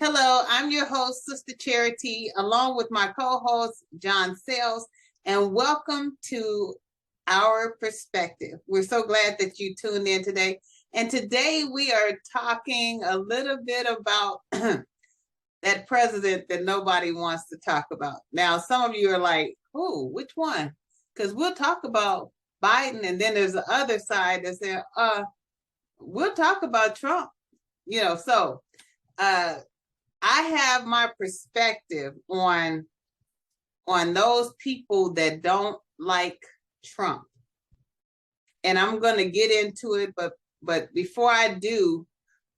Hello, I'm your host, Sister Charity, along with my co-host, John Sales, and welcome to Our Perspective. We're so glad that you tuned in today. And today we are talking a little bit about that president that nobody wants to talk about. Now, some of you are like, "Oh, which one?" Because we'll talk about Biden, and then there's the other side that says, we'll talk about Trump. So I have my perspective on those people that don't like Trump, and I'm going to get into it. But before I do,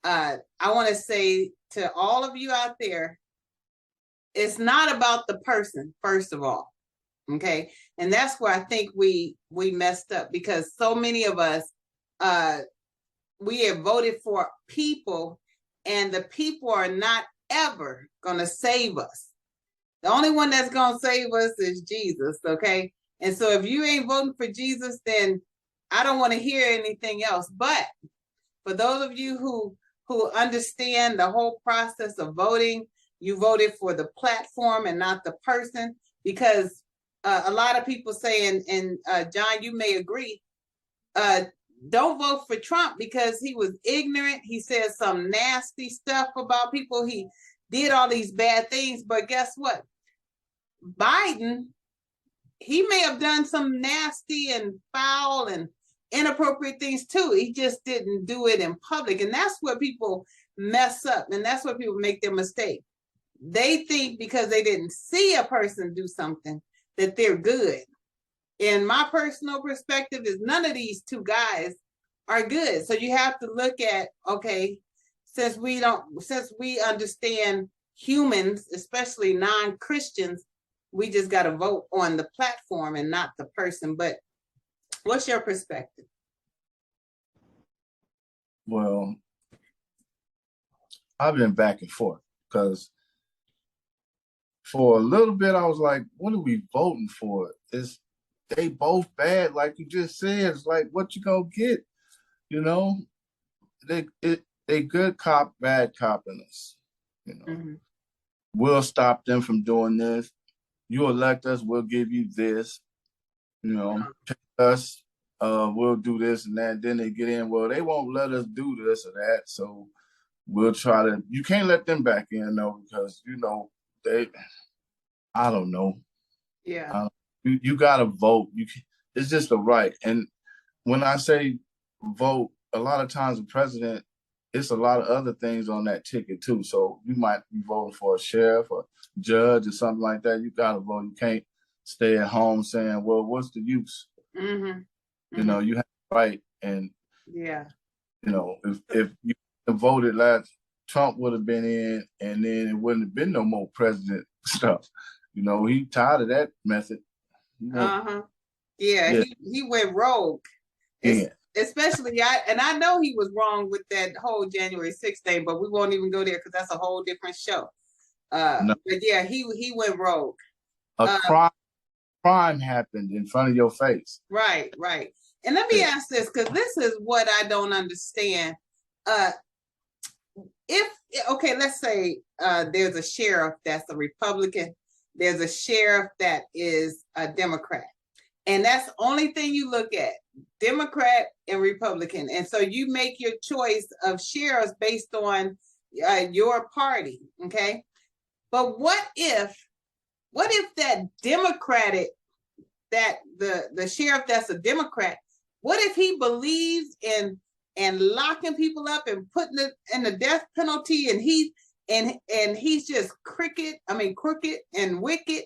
I want to say to all of you out there, it's not about the person, first of all, okay? And that's where I think we messed up, because so many of us, we have voted for people, and the people are not ever going to save us. The only one that's going to save us is Jesus, okay? And so if you ain't voting for Jesus, then I don't want to hear anything else. But for those of you who understand the whole process of voting, you voted for the platform and not the person, because a lot of people say, and John, you may agree, don't vote for Trump because he was ignorant. He said some nasty stuff about people. He did all these bad things, but guess what? Biden, he may have done some nasty and foul and inappropriate things too. He just didn't do it in public. And that's where people mess up. And that's where people make their mistake. They think because they didn't see a person do something that they're good. In my personal perspective, is none of these two guys are good. So you have to look at, okay, since we understand humans, especially non-Christians, we just got to vote on the platform and not the person. But what's your perspective? Well, I've been back and forth, because for a little bit I was like, what are we voting for? They both bad, like you just said. It's like, what you gonna get? They good cop, bad cop in us. We'll stop them from doing this. You elect us, we'll give you this. Pick us, we'll do this and that. Then they get in, well, they won't let us do this or that, so we'll try to. You can't let them back in though, because I don't know. Yeah. You got to vote. It's just a right. And when I say vote, a lot of times the president, it's a lot of other things on that ticket too. So you might be voting for a sheriff or judge or something like that. You got to vote. You can't stay at home saying, well, what's the use? Mm-hmm. You have to fight. And, yeah, if you voted last, Trump would have been in, and then it wouldn't have been no more president stuff. He tired of that method. Yeah. He went rogue. Yeah. Especially, I know he was wrong with that whole January 6th thing, but we won't even go there because that's a whole different show. No. But yeah, he went rogue. A crime happened in front of your face. Right. And let me ask this, because this is what I don't understand. Let's say there's a sheriff that's a Republican. There's a sheriff that is a Democrat. And that's the only thing you look at, Democrat and Republican. And so you make your choice of sheriffs based on your party, okay? But what if that Democratic, that the sheriff that's a Democrat, what if he believes in locking people up and putting it in the death penalty, and he's just crooked and wicked?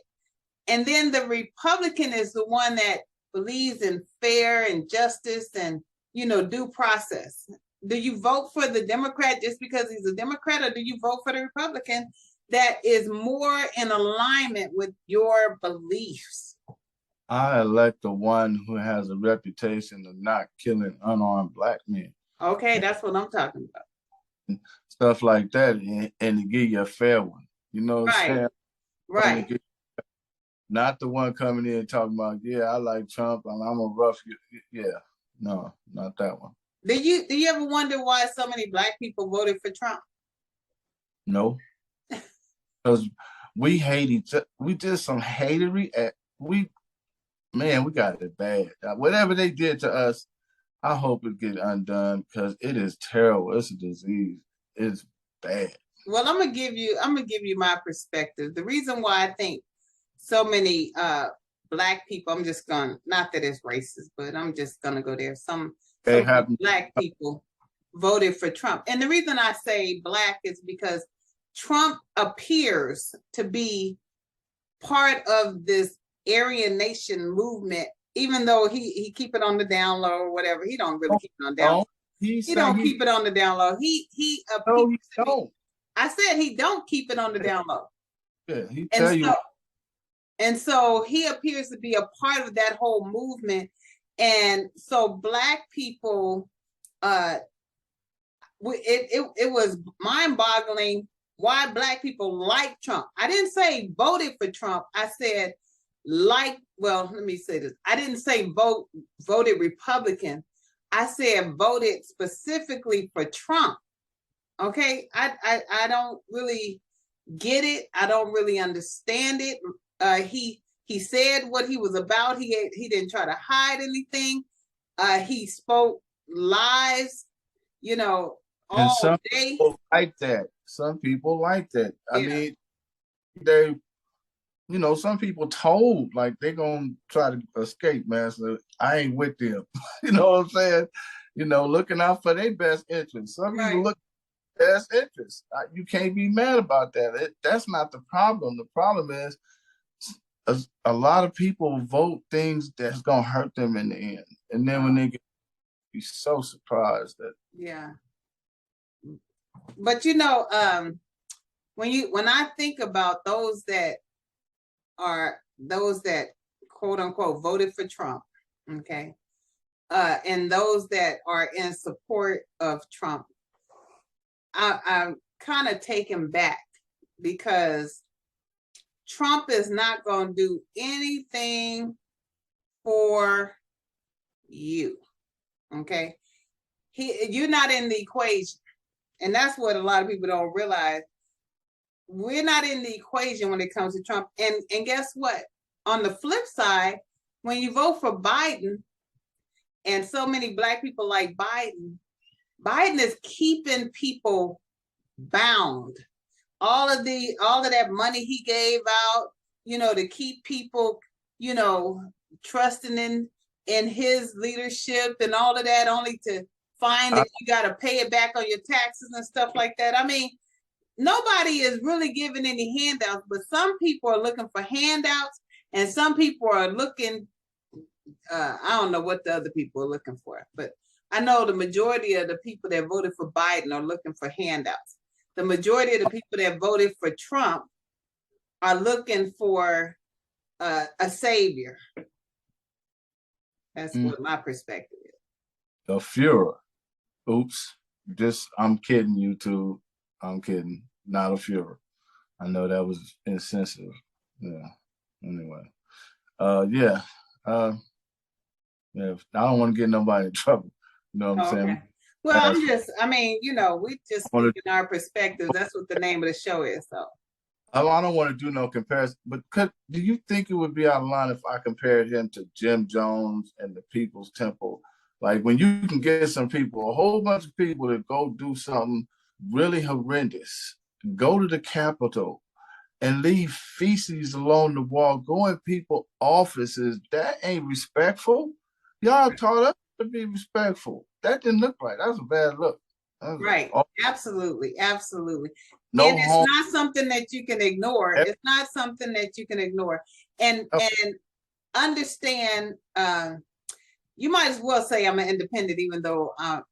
And then the Republican is the one that believes in fair and justice and, due process. Do you vote for the Democrat just because he's a Democrat, or do you vote for the Republican that is more in alignment with your beliefs? I elect the one who has a reputation of not killing unarmed Black men. Okay, that's what I'm talking about. Stuff like that, and to give you a fair one. Right. Not the one coming in talking about, yeah, I like Trump and I'm a rough. Yeah, no, not that one. Do you ever wonder why so many Black people voted for Trump? No. because we hate each other. We did some hatery at we got it bad. Whatever they did to us, I hope it get undone because it is terrible. It's a disease. It's bad. Well, I'm gonna give you my perspective. The reason why I think so many Black people, I'm just gonna, not that it's racist, but I'm just gonna go there. Some Black people voted for Trump. And the reason I say Black is because Trump appears to be part of this Aryan Nation movement, even though he keep it on the down low or whatever. He don't really keep it on down low. He don't keep it on the down low. He don't. I said he don't keep it on the down low. Yeah, he tell you. And so he appears to be a part of that whole movement. And so Black people, it was mind-boggling why Black people like Trump. I didn't say voted for Trump. I said let me say this. I didn't say voted Republican. I said voted specifically for Trump. Okay, I don't really get it. I don't really understand it. He said what he was about. He didn't try to hide anything. He spoke lies, all some day. People like that. Some people like that. Yeah. I mean, they, some people told like they're gonna try to escape, man. So I ain't with them. You know what I'm saying? Looking out for their best interest. Some people look best interest. You can't be mad about that. That's not the problem. The problem is a lot of people vote things that's gonna hurt them in the end, and then when they get, be so surprised that. Yeah. But when I think about those that quote unquote voted for Trump, okay, and those that are in support of Trump, I'm kind of taken back because Trump is not going to do anything for you. Okay. You're not in the equation. And that's what a lot of people don't realize. We're not in the equation when it comes to Trump. And guess what? On the flip side, when you vote for Biden, and so many Black people like Biden is keeping people bound. All of that money he gave out, to keep people, trusting in his leadership and all of that, only to find that you got to pay it back on your taxes and stuff like that. I mean, nobody is really giving any handouts, but some people are looking for handouts, and some people are looking, I don't know what the other people are looking for, but I know the majority of the people that voted for Biden are looking for handouts. The majority of the people that voted for Trump are looking for a savior. That's what my perspective is. The Führer. Oops. I'm kidding, YouTube. I'm kidding. Not a Führer. I know that was insensitive. Yeah. Anyway. Yeah. Yeah. I don't want to get nobody in trouble. You know what I'm saying? Well, we just speaking our perspective. That's what the name of the show is. So I don't want to do no comparison, but do you think it would be out of line if I compared him to Jim Jones and the People's Temple? Like when you can get some people, a whole bunch of people to go do something really horrendous, go to the Capitol and leave feces along the wall, go in people's offices, that ain't respectful. Y'all taught us to be respectful. That didn't look right. That was a bad look. Right. Absolutely. Absolutely. No, and it's not something that you can ignore. It's not something that you can ignore. And understand, you might as well say I'm an independent, even though I'm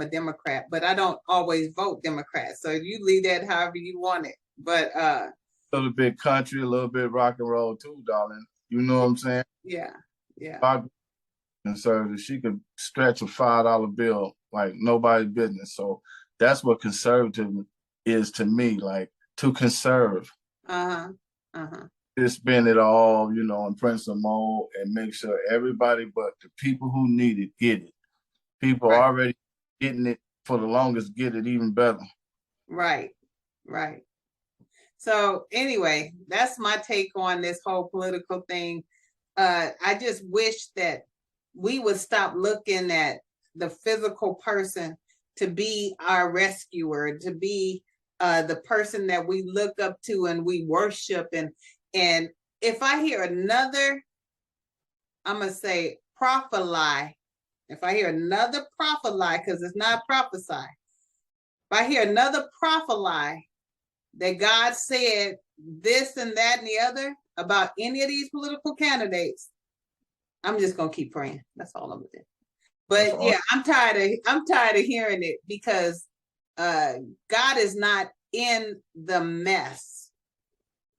a Democrat, but I don't always vote Democrat. So you leave that however you want it. But a little bit country, a little bit rock and roll too, darling. You know what I'm saying? Yeah. Yeah. Conservative, she could stretch a $5 bill like nobody's business. So that's what conservative is to me, like to conserve. To spend it all, in principle mode and make sure everybody but the people who need it get it. People already getting it for the longest get it even better. Right. Right. So anyway, that's my take on this whole political thing. I just wish that we would stop looking at the physical person to be our rescuer, to be the person that we look up to and we worship. And if I hear another, I'm gonna say prophet lie. If I hear another prophet lie, because it's not prophesy. If I hear another prophet lie that God said this and that and the other about any of these political candidates, I'm just gonna keep praying. That's all I'm gonna do. But yeah, I'm tired of hearing it because God is not in the mess.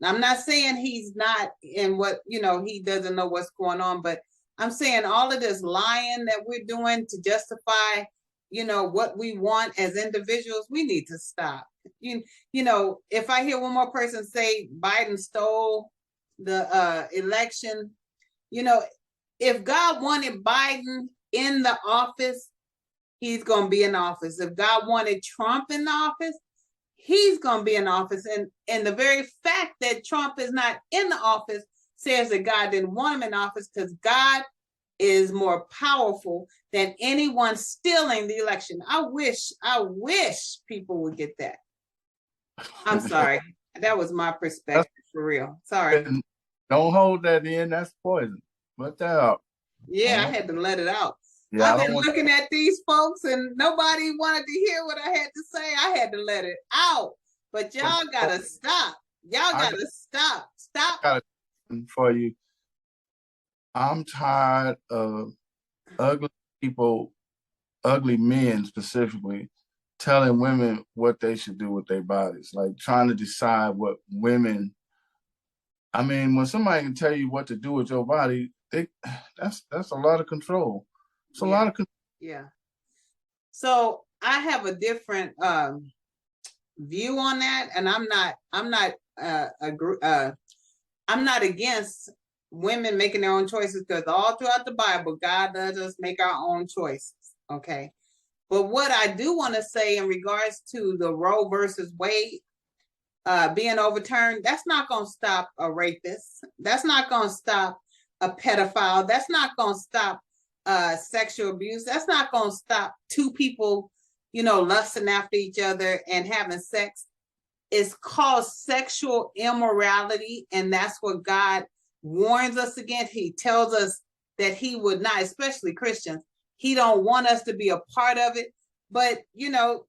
Now, I'm not saying he's not in what, he doesn't know what's going on, but I'm saying all of this lying that we're doing to justify, what we want as individuals, we need to stop. If I hear one more person say Biden stole the election, if God wanted Biden in the office, he's going to be in office. If God wanted Trump in the office, he's going to be in office. And the very fact that Trump is not in the office says that God didn't want him in office, because God is more powerful than anyone stealing the election. I wish people would get that. I'm sorry. That was my perspective, for real. Sorry. Don't hold that in. That's poison. Let that out. Yeah, I had to let it out. Yeah, I've been looking at these folks and nobody wanted to hear what I had to say. I had to let it out. But y'all gotta stop. Y'all gotta stop. Stop. For you, I'm tired of ugly people, ugly men specifically, telling women what they should do with their bodies, like trying to decide what women. I mean, when somebody can tell you what to do with your body, that's a lot of control. It's a lot of control. Yeah. So I have a different view on that, and I'm not against women making their own choices, because all throughout the Bible, God does us make our own choices. Okay. But what I do want to say in regards to the Roe versus Wade being overturned, that's not going to stop a rapist. That's not going to stop a pedophile. That's not going to stop sexual abuse. That's not going to stop two people, lusting after each other and having sex. It's called sexual immorality, and that's what God warns us against. He tells us that he would not, especially Christians, he don't want us to be a part of it. But,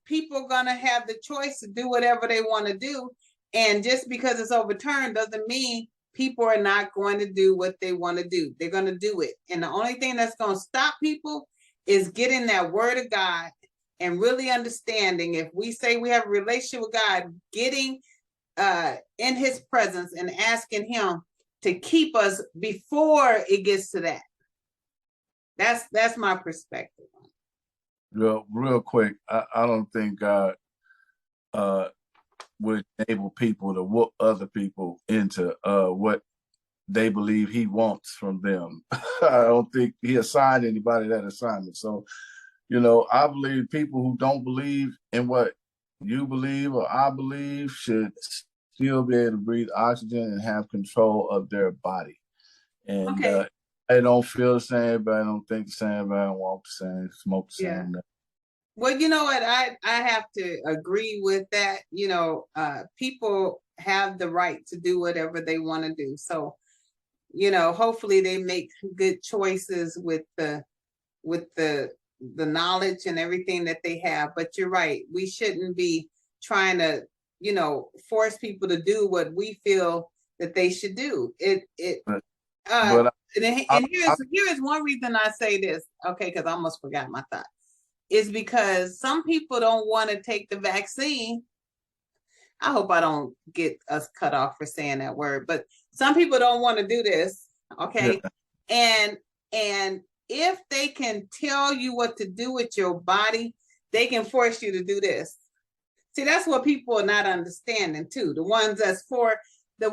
people are going to have the choice to do whatever they want to do. And just because it's overturned doesn't mean people are not going to do what they want to do. They're going to do it. And the only thing that's going to stop people is getting that word of God and really understanding. If we say we have a relationship with God, getting in his presence and asking him to keep us before it gets to that. That's my perspective. Real quick, I don't think God would enable people to whoop other people into what they believe he wants from them. I don't think he assigned anybody that assignment. So, I believe people who don't believe in what you believe or I believe should still be able to breathe oxygen and have control of their body. And they don't feel the same, but I don't think the same, but I don't walk the same, smoke the same. Yeah. Well, you know what? I have to agree with that. People have the right to do whatever they want to do. So, hopefully they make good choices with the knowledge and everything that they have. But you're right. We shouldn't be trying to, force people to do what we feel that they should do. And here's one reason I say this. Okay, because I almost forgot my thought. Is because some people don't want to take the vaccine. I hope I don't get us cut off for saying that word, but some people don't want to do this. Okay. Yeah. And if they can tell you what to do with your body, they can force you to do this. See, that's what people are not understanding too. The ones that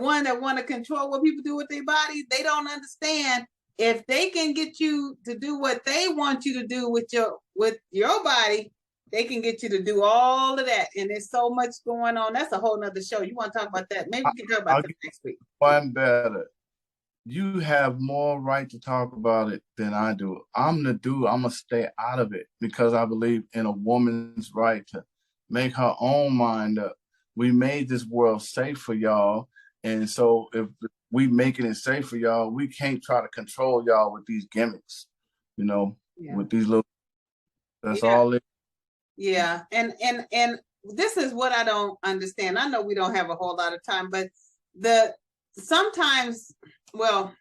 want to control what people do with their body, they don't understand. If they can get you to do what they want you to do with your body, They can get you to do all of that, and there's so much going on. That's a whole nother show. You want to talk about that? Maybe we can talk about that next week. One better. You have more right to talk about it than I do. I'm gonna stay out of it because I believe in a woman's right to make her own mind up. We made this world safe for y'all. And so if we making it safe for y'all, we can't try to control y'all with these gimmicks, with these little, that's all it. Yeah. And this is what I don't understand. I know we don't have a whole lot of time, but sometimes, well,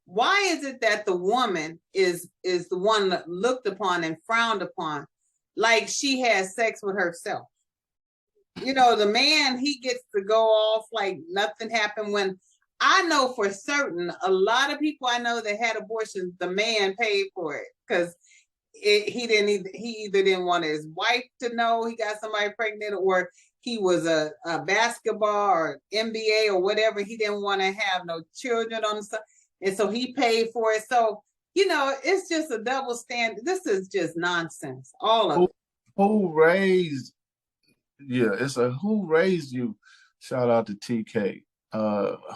why is it that the woman is the one looked upon and frowned upon, like she has sex with herself? The man, he gets to go off like nothing happened, when I know for certain a lot of people I know that had abortions, the man paid for it because he either didn't want his wife to know he got somebody pregnant, or he was a basketball or NBA or whatever. He didn't want to have no children on the side, and so he paid for it. So, it's just a double standard. This is just nonsense. All of it. Who raised? Yeah, it's a who raised you. Shout out to TK.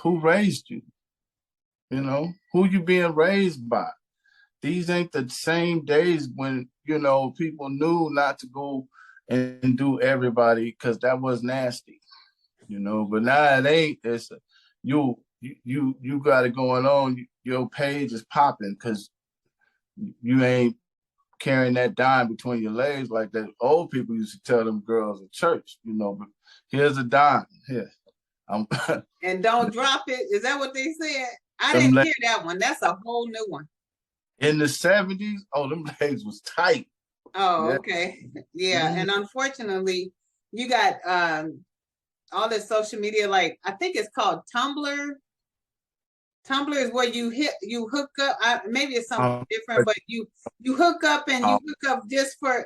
Who raised you? Who you being raised by? These ain't the same days when, people knew not to go and do everybody because that was nasty, but now it ain't. It's you got it going on. Your page is popping because you ain't carrying that dime between your legs like that old people used to tell them girls at church, but here's a dime. Here. And don't drop it. Is that what they said? I didn't hear that one. That's a whole new one. In the 70s, them legs was tight. Oh, yeah. Okay. Yeah. Mm-hmm. And unfortunately, you got all this social media, like I think it's called Tumblr. Tumblr is where you hook up. Maybe it's something different, but you hook up and you hook up just for.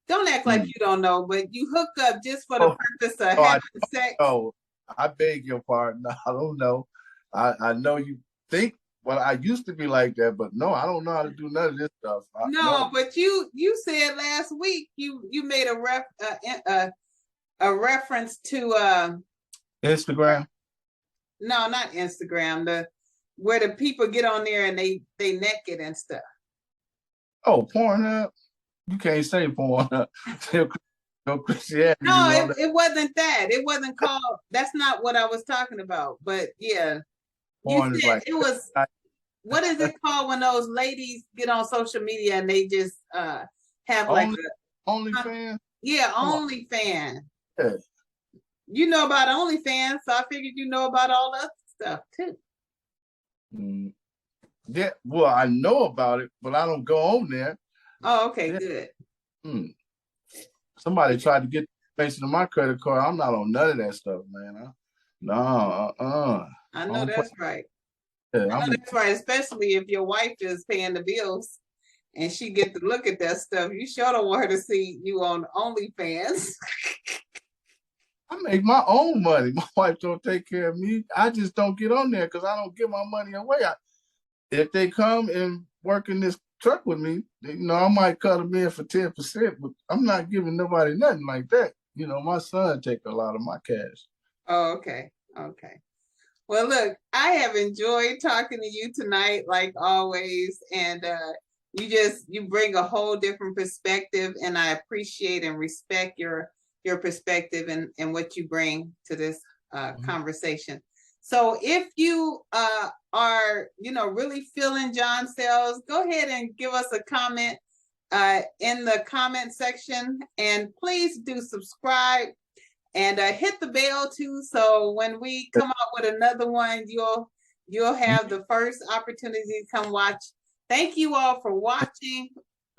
Don't act like you don't know, but you hook up just for the purpose of having sex. Oh, I beg your pardon. I don't know. I know you think. Well, I used to be like that, but no, I don't know how to do none of this stuff. No, but you said last week you made a reference to Instagram. No, not Instagram. Where the people get on there and they naked and stuff. Oh, Pornhub. You can't say Pornhub. No Christianity. No, it wasn't that. It wasn't called. That's not what I was talking about. But yeah, Porn you said it was. What is it called when those ladies get on social media and they just have like OnlyFans? Yeah, OnlyFans. Yeah. You know about OnlyFans, so I figured you know about all that stuff too. Yeah, well, I know about it, but I don't go on there. Oh, okay, good. Somebody tried to get information on my credit card. I'm not on none of that stuff, man. I know that's right. Yeah, I know that's right, especially if your wife is paying the bills and she get to look at that stuff. You sure don't want her to see you on OnlyFans. I make my own money. My wife don't take care of me. I just don't get on there because I don't give my money away. If they come and work in this truck with me, I might cut them in for 10%, but I'm not giving nobody nothing like that. My son take a lot of my cash. Oh, okay. Well, look, I have enjoyed talking to you tonight, like always, and you bring a whole different perspective, and I appreciate and respect your perspective and what you bring to this conversation. So if you are, really feeling John Sells, go ahead and give us a comment in the comment section, and please do subscribe and hit the bell too. So when we come out with another one, you'll have the first opportunity to come watch. Thank you all for watching.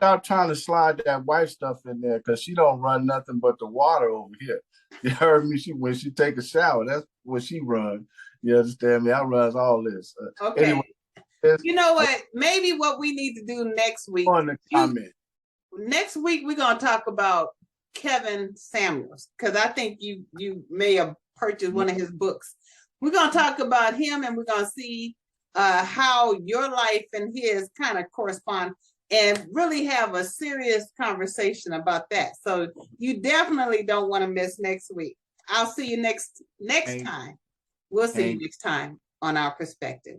Stop trying to slide that wife stuff in there because she don't run nothing but the water over here. You heard me? When she take a shower, that's what she run. You understand me? I runs all this. Okay. Anyway, you know what? Maybe what we need to do next week. On the comment. Next week we're gonna talk about Kevin Samuels, because I think you may have purchased one of his books. We're gonna talk about him, and we're gonna see how your life and his kind of correspond. and really have a serious conversation about that. So you definitely don't want to miss next week. I'll see you next time. We'll see you next time on Our Perspective.